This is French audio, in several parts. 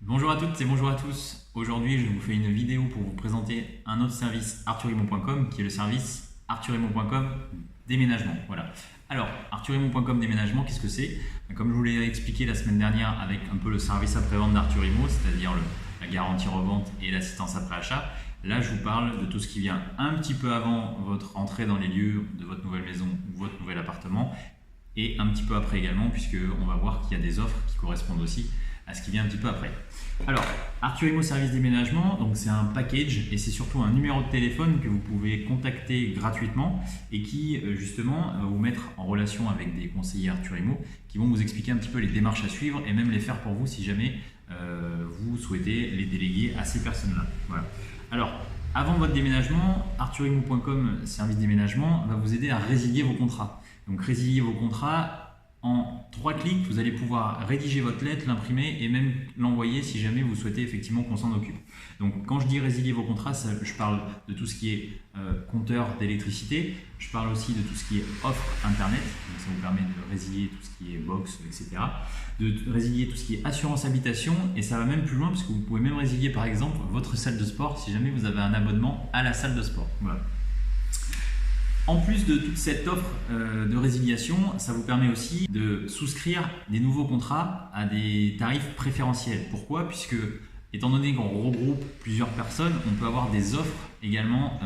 Bonjour à toutes et bonjour à tous. Aujourd'hui, je vous fais une vidéo pour vous présenter un autre service arthurimo.com qui est le service arthurimo.com déménagement. Voilà. Alors, arthurimo.com déménagement, qu'est-ce que c'est? Comme je vous l'ai expliqué la semaine dernière avec un peu le service après-vente d'Arthurimo, c'est-à-dire la garantie revente et l'assistance après-achat, là, je vous parle de tout ce qui vient un petit peu avant votre entrée dans les lieux de votre nouvelle maison ou votre nouvel appartement et un petit peu après également, puisqu'on va voir qu'il y a des offres qui correspondent aussi à ce qui vient un petit peu après. Alors, Arthurimo Service Déménagement, donc c'est un package et c'est surtout un numéro de téléphone que vous pouvez contacter gratuitement et qui justement va vous mettre en relation avec des conseillers Arthurimo qui vont vous expliquer un petit peu les démarches à suivre et même les faire pour vous si jamais vous souhaitez les déléguer à ces personnes-là. Voilà. Alors, avant votre déménagement, arthurimo.com Service Déménagement va vous aider à résilier vos contrats. Donc, résilier vos contrats. En 3 clics, vous allez pouvoir rédiger votre lettre, l'imprimer et même l'envoyer si jamais vous souhaitez effectivement qu'on s'en occupe. Donc quand je dis résilier vos contrats, je parle de tout ce qui est compteur d'électricité, je parle aussi de tout ce qui est offre internet, donc ça vous permet de résilier tout ce qui est box, etc. De résilier tout ce qui est assurance habitation et ça va même plus loin parce que vous pouvez même résilier par exemple votre salle de sport si jamais vous avez un abonnement à la salle de sport. Voilà. En plus de toute cette offre de résiliation, ça vous permet aussi de souscrire des nouveaux contrats à des tarifs préférentiels. Pourquoi? Puisque, étant donné qu'on regroupe plusieurs personnes, on peut avoir des offres également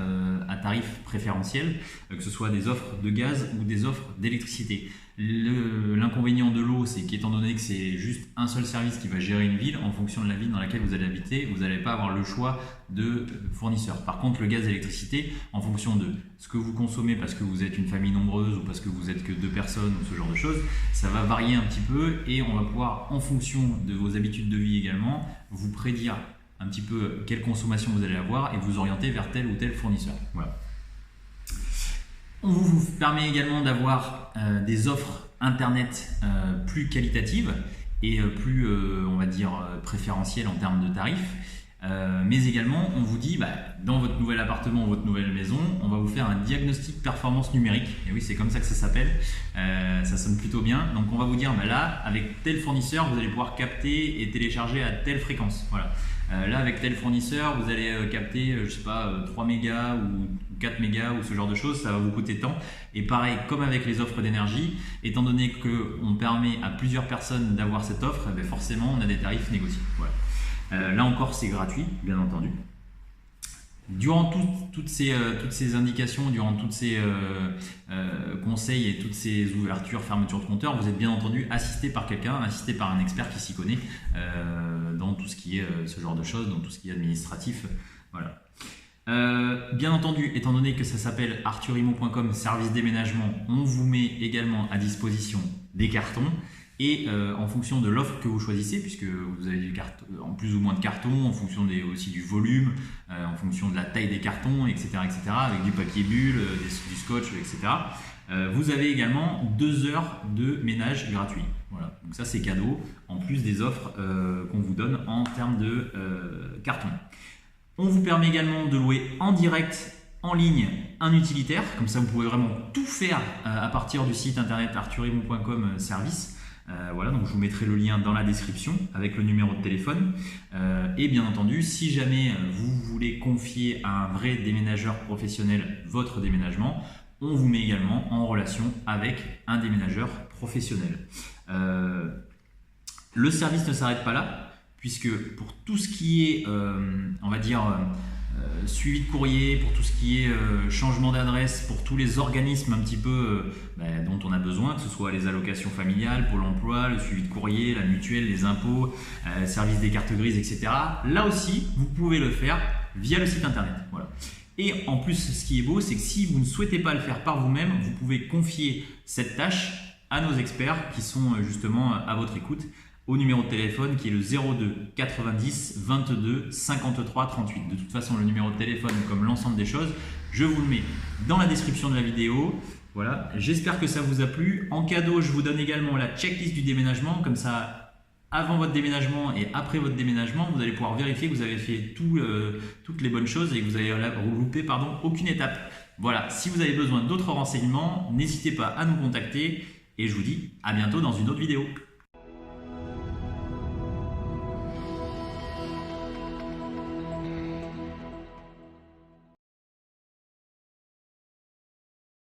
à tarifs préférentiels, que ce soit des offres de gaz ou des offres d'électricité. L'inconvénient de l'eau, c'est qu'étant donné que c'est juste un seul service qui va gérer une ville, en fonction de la ville dans laquelle vous allez habiter, vous n'allez pas avoir le choix de fournisseurs. Par contre, le gaz et l'électricité, en fonction de ce que vous consommez parce que vous êtes une famille nombreuse ou parce que vous êtes que 2 personnes ou ce genre de choses, ça va varier un petit peu et on va pouvoir, en fonction de vos habitudes de vie également, vous prédire un petit peu quelle consommation vous allez avoir et vous orienter vers tel ou tel fournisseur. Voilà. On vous permet également d'avoir des offres internet plus qualitatives et plus, on va dire, préférentielles en termes de tarifs. Mais également, on vous dit, dans votre nouvel appartement ou votre nouvelle maison, on va vous faire un diagnostic performance numérique. Et oui, c'est comme ça que ça s'appelle. Ça sonne plutôt bien. Donc, on va vous dire, là, avec tel fournisseur, vous allez pouvoir capter et télécharger à telle fréquence. Voilà. Là, avec tel fournisseur, vous allez capter, je sais pas, 3 mégas ou 4 mégas ou ce genre de choses, ça va vous coûter tant. Et pareil, comme avec les offres d'énergie, étant donné qu'on permet à plusieurs personnes d'avoir cette offre, forcément, on a des tarifs négociés. Voilà. Là encore, c'est gratuit, bien entendu. Durant toutes ces indications, durant tous ces conseils et toutes ces ouvertures, fermetures de compteurs, vous êtes bien entendu assisté par quelqu'un, assisté par un expert qui s'y connaît dans tout ce qui est ce genre de choses, dans tout ce qui est administratif. Voilà. Bien entendu, étant donné que ça s'appelle arthurimo.com service déménagement, on vous met également à disposition des cartons. Et en fonction de l'offre que vous choisissez, puisque vous avez en plus ou moins de cartons, en fonction aussi du volume, en fonction de la taille des cartons, etc., avec du papier bulle, du scotch, etc., vous avez également 2 heures de ménage gratuit. Voilà. Donc ça, c'est cadeau, en plus des offres qu'on vous donne en termes de cartons. On vous permet également de louer en direct, en ligne, un utilitaire. Comme ça, vous pouvez vraiment tout faire à partir du site internet arthurimo.com service. Voilà, donc je vous mettrai le lien dans la description avec le numéro de téléphone. Et bien entendu, si jamais vous voulez confier à un vrai déménageur professionnel votre déménagement, on vous met également en relation avec un déménageur professionnel. Le service ne s'arrête pas là, puisque pour tout ce qui est, on va dire, suivi de courrier, pour tout ce qui est changement d'adresse, pour tous les organismes un petit peu dont on a besoin, que ce soit les allocations familiales, Pôle emploi, le suivi de courrier, la mutuelle, les impôts, service des cartes grises, etc. Là aussi, vous pouvez le faire via le site internet. Voilà. Et en plus, ce qui est beau, c'est que si vous ne souhaitez pas le faire par vous-même, vous pouvez confier cette tâche à nos experts qui sont justement à votre écoute, au numéro de téléphone qui est le 02 90 22 53 38. De toute façon, le numéro de téléphone, comme l'ensemble des choses, je vous le mets dans la description de la vidéo. Voilà, j'espère que ça vous a plu. En cadeau, je vous donne également la checklist du déménagement. Comme ça, avant votre déménagement et après votre déménagement, vous allez pouvoir vérifier que vous avez fait toutes les bonnes choses et que vous avez loupé aucune étape. Voilà, si vous avez besoin d'autres renseignements, n'hésitez pas à nous contacter et je vous dis à bientôt dans une autre vidéo.